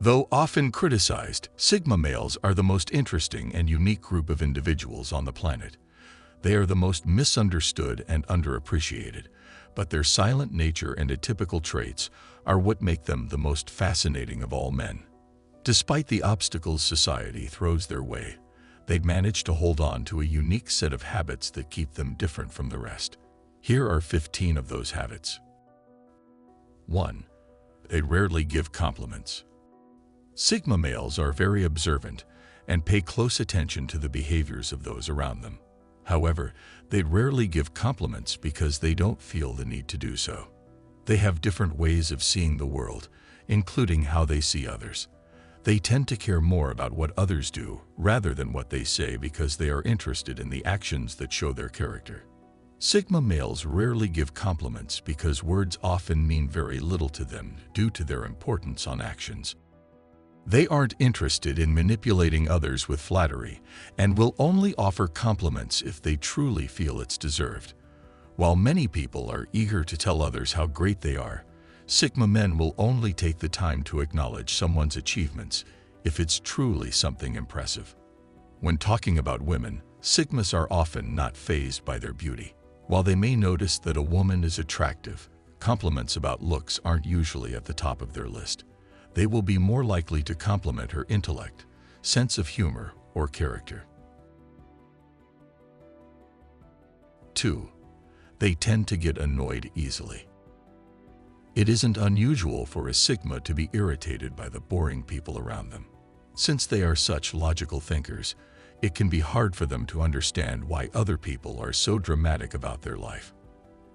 Though often criticized, Sigma males are the most interesting and unique group of individuals on the planet. They are the most misunderstood and underappreciated, but their silent nature and atypical traits are what make them the most fascinating of all men. Despite the obstacles society throws their way, they've managed to hold on to a unique set of habits that keep them different from the rest. Here are 15 of those habits. 1. They rarely give compliments. Sigma males are very observant and pay close attention to the behaviors of those around them. However, they rarely give compliments because they don't feel the need to do so. They have different ways of seeing the world, including how they see others. They tend to care more about what others do rather than what they say because they are interested in the actions that show their character. Sigma males rarely give compliments because words often mean very little to them due to their importance on actions. They aren't interested in manipulating others with flattery and will only offer compliments if they truly feel it's deserved. While many people are eager to tell others how great they are, Sigma men will only take the time to acknowledge someone's achievements if it's truly something impressive. When talking about women, Sigmas are often not fazed by their beauty. While they may notice that a woman is attractive, compliments about looks aren't usually at the top of their list. They will be more likely to compliment her intellect, sense of humor, or character. 2. They tend to get annoyed easily. It isn't unusual for a Sigma to be irritated by the boring people around them. Since they are such logical thinkers, it can be hard for them to understand why other people are so dramatic about their life.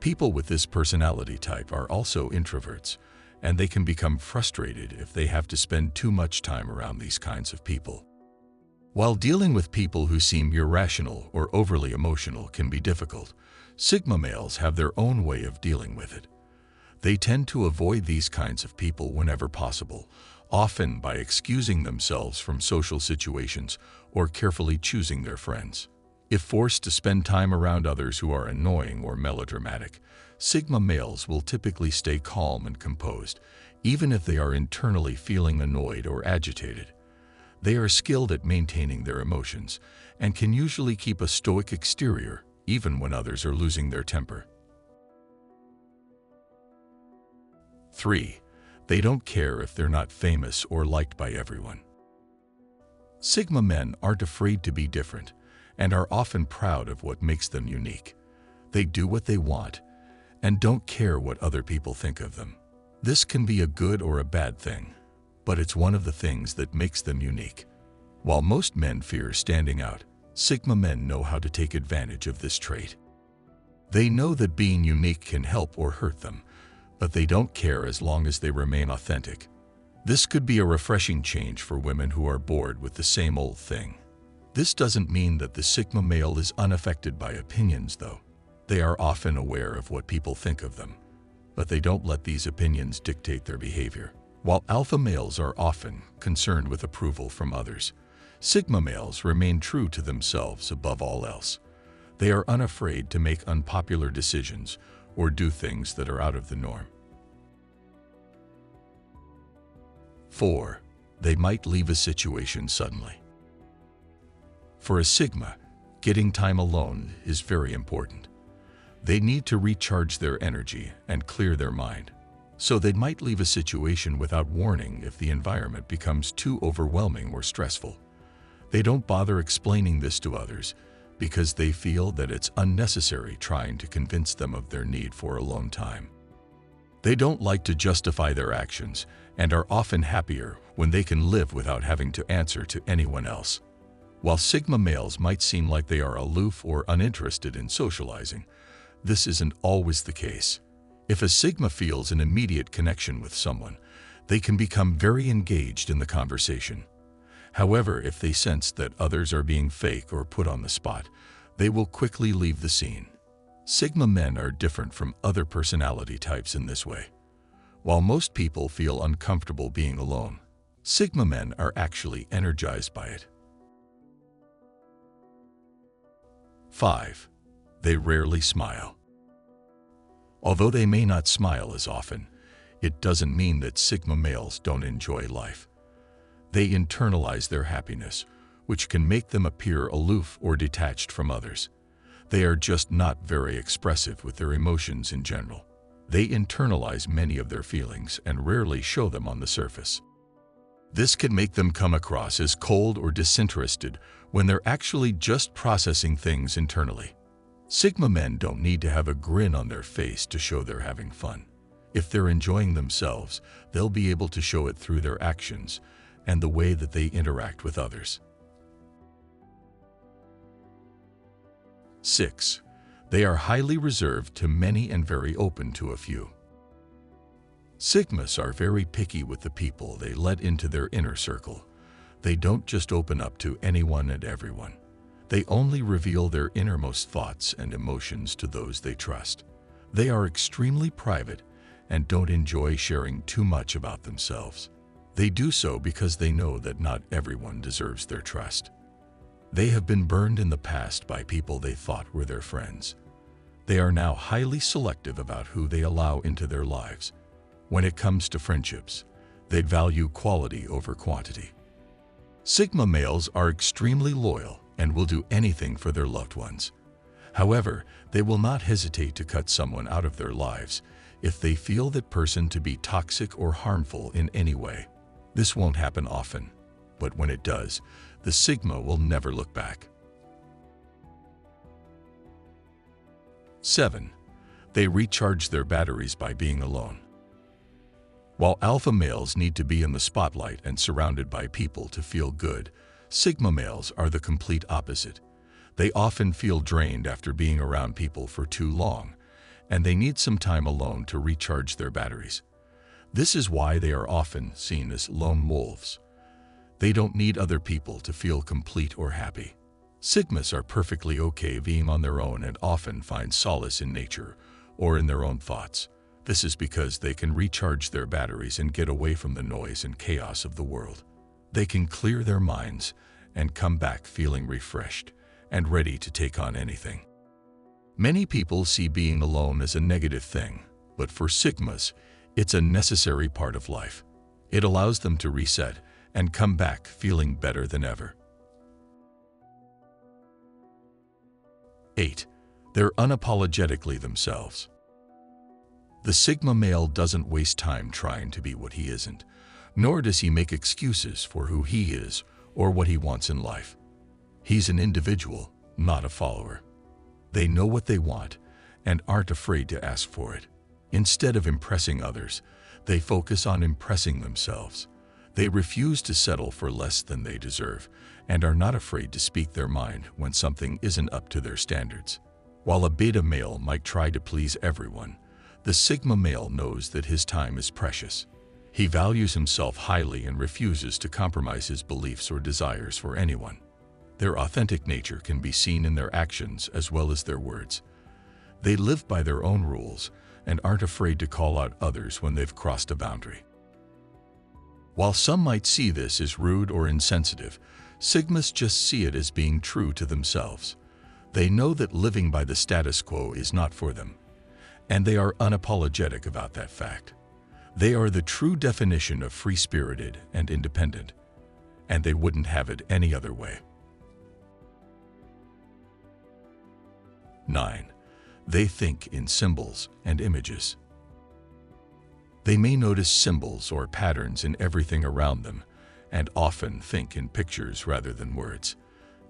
People with this personality type are also introverts, and they can become frustrated if they have to spend too much time around these kinds of people. While dealing with people who seem irrational or overly emotional can be difficult, Sigma males have their own way of dealing with it. They tend to avoid these kinds of people whenever possible, often by excusing themselves from social situations or carefully choosing their friends. If forced to spend time around others who are annoying or melodramatic, Sigma males will typically stay calm and composed, even if they are internally feeling annoyed or agitated. They are skilled at maintaining their emotions and can usually keep a stoic exterior even when others are losing their temper. 3. They don't care if they're not famous or liked by everyone. Sigma men aren't afraid to be different and are often proud of what makes them unique. They do what they want and don't care what other people think of them. This can be a good or a bad thing, but it's one of the things that makes them unique. While most men fear standing out, Sigma men know how to take advantage of this trait. They know that being unique can help or hurt them, but they don't care as long as they remain authentic. This could be a refreshing change for women who are bored with the same old thing. This doesn't mean that the Sigma male is unaffected by opinions, though. They are often aware of what people think of them, but they don't let these opinions dictate their behavior. While alpha males are often concerned with approval from others, Sigma males remain true to themselves above all else. They are unafraid to make unpopular decisions or do things that are out of the norm. 4. They might leave a situation suddenly. For a Sigma, getting time alone is very important. They need to recharge their energy and clear their mind, so they might leave a situation without warning if the environment becomes too overwhelming or stressful. They don't bother explaining this to others because they feel that it's unnecessary trying to convince them of their need for alone time. They don't like to justify their actions and are often happier when they can live without having to answer to anyone else. While Sigma males might seem like they are aloof or uninterested in socializing, this isn't always the case. If a Sigma feels an immediate connection with someone, they can become very engaged in the conversation. However, if they sense that others are being fake or put on the spot, they will quickly leave the scene. Sigma men are different from other personality types in this way. While most people feel uncomfortable being alone, Sigma men are actually energized by it. 5. They rarely smile. Although they may not smile as often, it doesn't mean that Sigma males don't enjoy life. They internalize their happiness, which can make them appear aloof or detached from others. They are just not very expressive with their emotions in general. They internalize many of their feelings and rarely show them on the surface. This can make them come across as cold or disinterested when they're actually just processing things internally. Sigma men don't need to have a grin on their face to show they're having fun. If they're enjoying themselves, they'll be able to show it through their actions and the way that they interact with others. 6. They are highly reserved to many and very open to a few. Sigmas are very picky with the people they let into their inner circle. They don't just open up to anyone and everyone. They only reveal their innermost thoughts and emotions to those they trust. They are extremely private and don't enjoy sharing too much about themselves. They do so because they know that not everyone deserves their trust. They have been burned in the past by people they thought were their friends. They are now highly selective about who they allow into their lives. When it comes to friendships, they value quality over quantity. Sigma males are extremely loyal and will do anything for their loved ones. However, they will not hesitate to cut someone out of their lives if they feel that person to be toxic or harmful in any way. This won't happen often, but when it does, the Sigma will never look back. 7. They recharge their batteries by being alone. While alpha males need to be in the spotlight and surrounded by people to feel good, Sigma males are the complete opposite. They often feel drained after being around people for too long, and they need some time alone to recharge their batteries. This is why they are often seen as lone wolves. They don't need other people to feel complete or happy. Sigmas are perfectly okay being on their own and often find solace in nature or in their own thoughts. This is because they can recharge their batteries and get away from the noise and chaos of the world. They can clear their minds and come back feeling refreshed and ready to take on anything. Many people see being alone as a negative thing, but for Sigmas, it's a necessary part of life. It allows them to reset and come back feeling better than ever. 8. They're unapologetically themselves. The Sigma male doesn't waste time trying to be what he isn't, nor does he make excuses for who he is or what he wants in life. He's an individual, not a follower. They know what they want and aren't afraid to ask for it. Instead of impressing others, they focus on impressing themselves. They refuse to settle for less than they deserve and are not afraid to speak their mind when something isn't up to their standards. While a beta male might try to please everyone, the Sigma male knows that his time is precious. He values himself highly and refuses to compromise his beliefs or desires for anyone. Their authentic nature can be seen in their actions as well as their words. They live by their own rules and aren't afraid to call out others when they've crossed a boundary. While some might see this as rude or insensitive, Sigmas just see it as being true to themselves. They know that living by the status quo is not for them, and they are unapologetic about that fact. They are the true definition of free-spirited and independent, and they wouldn't have it any other way. 9. They think in symbols and images. They may notice symbols or patterns in everything around them, and often think in pictures rather than words.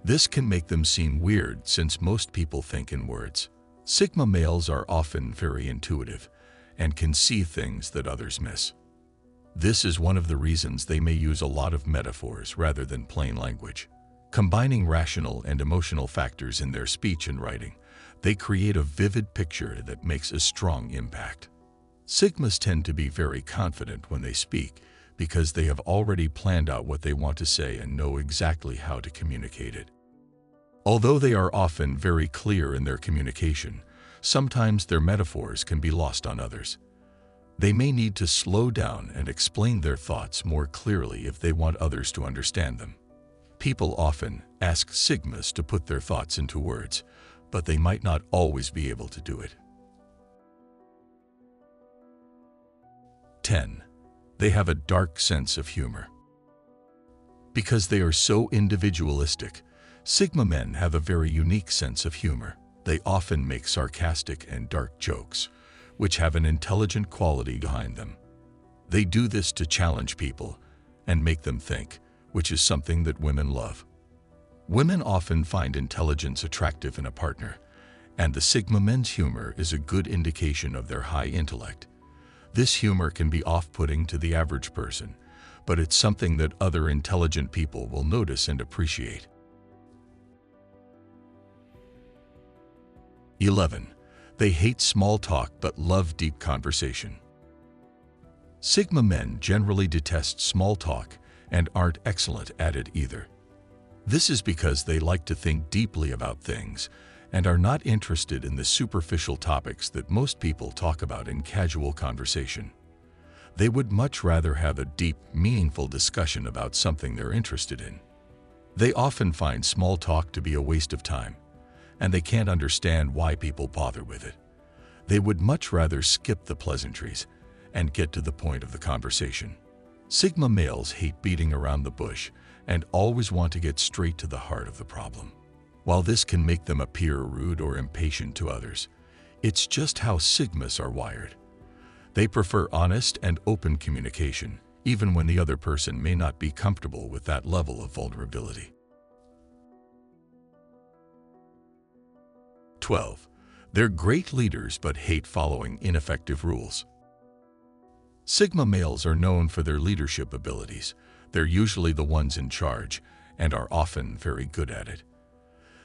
This can make them seem weird since most people think in words. Sigma males are often very intuitive and can see things that others miss. This is one of the reasons they may use a lot of metaphors rather than plain language. Combining rational and emotional factors in their speech and writing, they create a vivid picture that makes a strong impact. Sigmas tend to be very confident when they speak because they have already planned out what they want to say and know exactly how to communicate it. Although they are often very clear in their communication, sometimes their metaphors can be lost on others. They may need to slow down and explain their thoughts more clearly if they want others to understand them. People often ask Sigmas to put their thoughts into words, but they might not always be able to do it. 10. They have a dark sense of humor. Because they are so individualistic, Sigma men have a very unique sense of humor. They often make sarcastic and dark jokes, which have an intelligent quality behind them. They do this to challenge people and make them think, which is something that women love. Women often find intelligence attractive in a partner, and the Sigma men's humor is a good indication of their high intellect. This humor can be off-putting to the average person, but it's something that other intelligent people will notice and appreciate. 11. They hate small talk but love deep conversation. Sigma men generally detest small talk and aren't excellent at it either. This is because they like to think deeply about things and are not interested in the superficial topics that most people talk about in casual conversation. They would much rather have a deep, meaningful discussion about something they're interested in. They often find small talk to be a waste of time, and they can't understand why people bother with it. They would much rather skip the pleasantries and get to the point of the conversation. Sigma males hate beating around the bush and always want to get straight to the heart of the problem. While this can make them appear rude or impatient to others, it's just how Sigmas are wired. They prefer honest and open communication, even when the other person may not be comfortable with that level of vulnerability. 12. They're great leaders but hate following ineffective rules. Sigma males are known for their leadership abilities. They're usually the ones in charge and are often very good at it.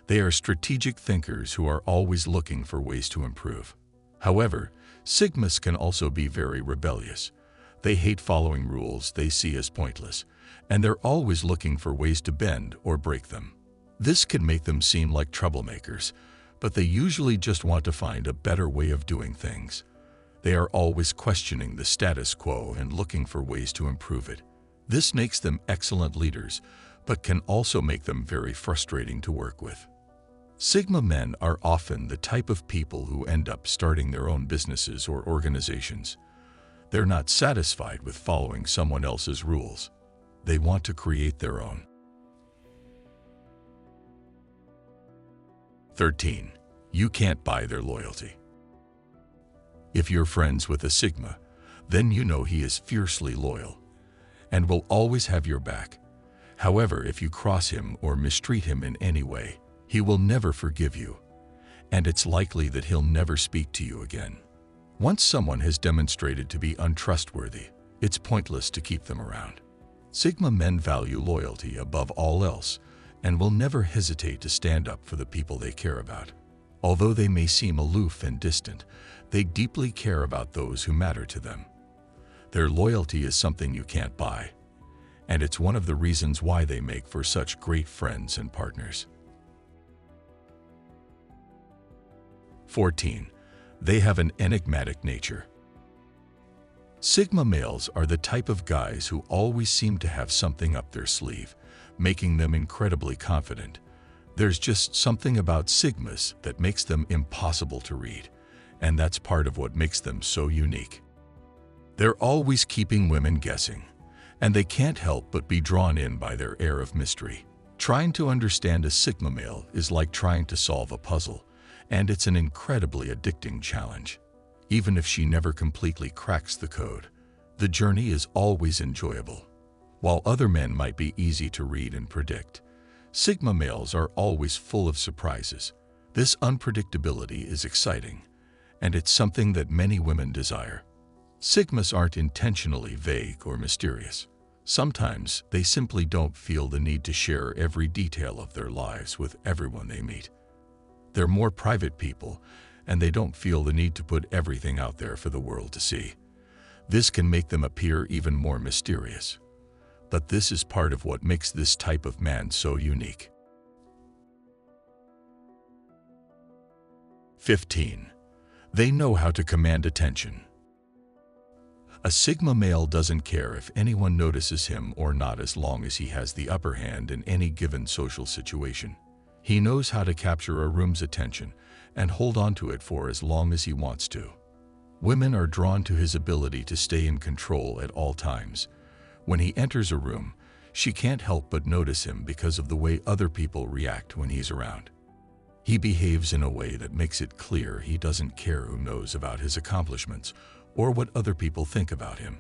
They are strategic thinkers who are always looking for ways to improve. However, Sigmas can also be very rebellious. They hate following rules they see as pointless, and they're always looking for ways to bend or break them. This can make them seem like troublemakers, but they usually just want to find a better way of doing things. They are always questioning the status quo and looking for ways to improve it. This makes them excellent leaders, but can also make them very frustrating to work with. Sigma men are often the type of people who end up starting their own businesses or organizations. They're not satisfied with following someone else's rules. They want to create their own. 13. You can't buy their loyalty. If you're friends with a Sigma, then you know he is fiercely loyal and will always have your back. However, if you cross him or mistreat him in any way, he will never forgive you, and it's likely that he'll never speak to you again. Once someone has demonstrated to be untrustworthy, it's pointless to keep them around. Sigma men value loyalty above all else and will never hesitate to stand up for the people they care about. Although they may seem aloof and distant, they deeply care about those who matter to them. Their loyalty is something you can't buy, and it's one of the reasons why they make for such great friends and partners. 14. They have an enigmatic nature. Sigma males are the type of guys who always seem to have something up their sleeve, making them incredibly confident. There's just something about Sigmas that makes them impossible to read, and that's part of what makes them so unique. They're always keeping women guessing, and they can't help but be drawn in by their air of mystery. Trying to understand a Sigma male is like trying to solve a puzzle, and it's an incredibly addicting challenge. Even if she never completely cracks the code, the journey is always enjoyable. While other men might be easy to read and predict, Sigma males are always full of surprises. This unpredictability is exciting, and it's something that many women desire. Sigmas aren't intentionally vague or mysterious. Sometimes they simply don't feel the need to share every detail of their lives with everyone they meet. They're more private people, and they don't feel the need to put everything out there for the world to see. This can make them appear even more mysterious. But this is part of what makes this type of man so unique. 15. They know how to command attention. A Sigma male doesn't care if anyone notices him or not as long as he has the upper hand in any given social situation. He knows how to capture a room's attention and hold on to it for as long as he wants to. Women are drawn to his ability to stay in control at all times. When he enters a room, She can't help but notice him because of the way other people react when he's around. He behaves in a way that makes it clear he doesn't care who knows about his accomplishments or what other people think about him.